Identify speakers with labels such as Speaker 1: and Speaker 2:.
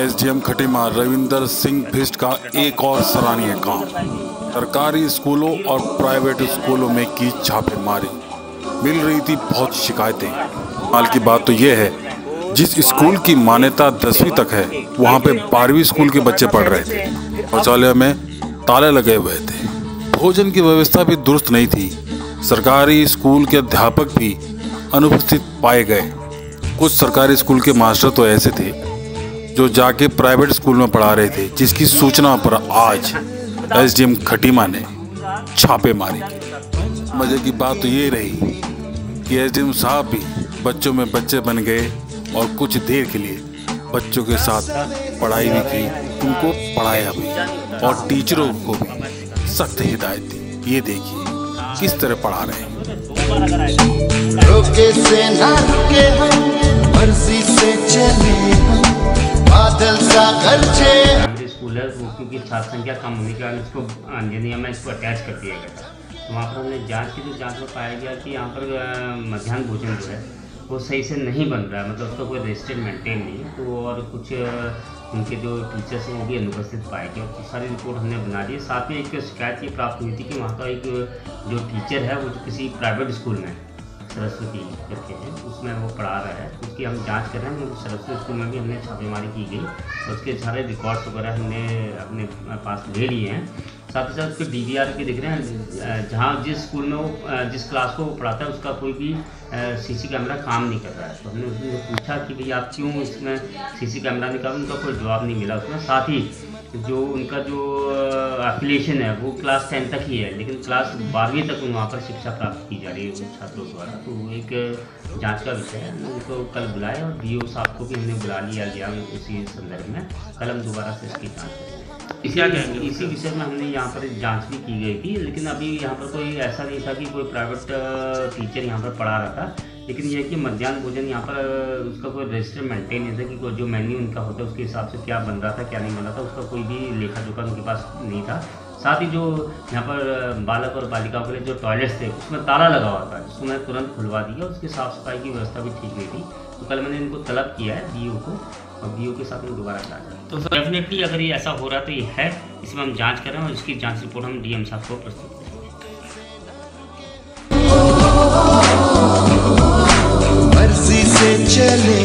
Speaker 1: SDM Khatima Ravinder Singh Bisht का एक और सराहनीय काम। सरकारी स्कूलों और प्राइवेट स्कूलों में की छापेमारी। मिल रही थी बहुत शिकायतें। हाल की बात तो ये है, जिस स्कूल की मान्यता 10वीं तक है वहाँ पे 12वीं स्कूल के बच्चे पढ़ रहे थे। शौचालय में ताले लगे हुए थे। भोजन की व्यवस्था भी दुरुस्त नहीं थी। सरकारी स्कूल के अध्यापक भी अनुपस्थित पाए गए। कुछ सरकारी स्कूल के मास्टर तो ऐसे थे जो जाके प्राइवेट स्कूल में पढ़ा रहे थे, जिसकी सूचना पर आज एसडीएम खटीमा ने छापेमारी की। मजे की बात तो ये रही कि एसडीएम साहब भी बच्चों में बच्चे बन गए और कुछ देर के लिए बच्चों के साथ पढ़ाई भी की, उनको पढ़ाया भी और टीचरों को भी सख्त हिदायत दी। ये देखिए किस तरह पढ़ा रहे हैं।
Speaker 2: रोके से ना रुके हम, मर्जी से चले हम, बादल सा गरजे।
Speaker 3: स्कूल है वो, क्योंकि छात्र संख्या कम होने के कारण इसको इंजीनियर में इसको अटैच कर दिया गया था। तो वहाँ पर हमने जांच की, तो जांच में पाया गया कि यहाँ पर मध्याह्न भोजन जो है वो सही से नहीं बन रहा है, मतलब उसका कोई रजिस्टर मेंटेन नहीं है। तो और कुछ उनके जो टीचर्स हैं वो भी अनुपस्थित पाए गए और सारी रिपोर्ट हमने बना दी। साथ ही एक शिकायत ये प्राप्त हुई थी कि वहाँ का एक जो टीचर है वो किसी प्राइवेट स्कूल में सरस्वती करके है, उसमें वो पढ़ा रहा है। उसकी हम जांच कर रहे हैं। सरस्वती स्कूल में भी हमने छापेमारी की गई और उसके सारे रिकॉर्ड्स वगैरह हमने अपने पास ले लिए हैं। साथ ही साथ उसके डीवीआर भी दिख रहे हैं। जहाँ जिस स्कूल में वो जिस क्लास को वो पढ़ाता है उसका कोई भी सीसी कैमरा काम नहीं कर रहा है। तो हमने उसने पूछा कि भाई आप क्यों इसमें सीसी कैमरा नहीं कर रहे, उनका कोई जवाब नहीं मिला उसमें। साथ ही जो उनका जो एफिलिएशन है वो क्लास 10 तक ही है, लेकिन क्लास 12वीं तक वहाँ पर शिक्षा प्राप्त की जा रही है उन छात्रों द्वारा। तो एक जांच का विषय है। उनको कल बुलाए और डीओ साहब को भी हमने बुला लिया गया उसी संदर्भ में। कल हम दोबारा से इसकी जाँच करेंगे। इसी विषय में हमने यहाँ पर जांच भी की गई थी, लेकिन अभी यहाँ पर कोई ऐसा नहीं था कि कोई प्राइवेट टीचर यहाँ पर पढ़ा रहा था। लेकिन यह कि मध्याह्न भोजन यहाँ पर उसका कोई रजिस्टर मेंटेन नहीं था कि कोई जो मेन्यू उनका होता है उसके हिसाब से क्या बन रहा था क्या नहीं बन रहा था, उसका कोई भी लेखा जोखा उनके पास नहीं था। साथ ही जो यहाँ पर बालक और बालिकाओं के लिए जो टॉयलेट्स थे उसमें ताला लगा हुआ था, जिसको मैंने तुरंत खुलवा दिया। उसकी साफ़ सफाई की व्यवस्था भी ठीक नहीं थी। तो कल मैंने इनको तलब किया है डीओ को, और डीओ के साथ में दोबारा जांच। तो डेफिनेटली अगर ये ऐसा हो रहा है तो ये है, इसमें हम जांच कर रहे हैं और इसकी जांच रिपोर्ट हम डीएम साहब को प्रस्तुत करेंगे।
Speaker 2: मर्जी से चले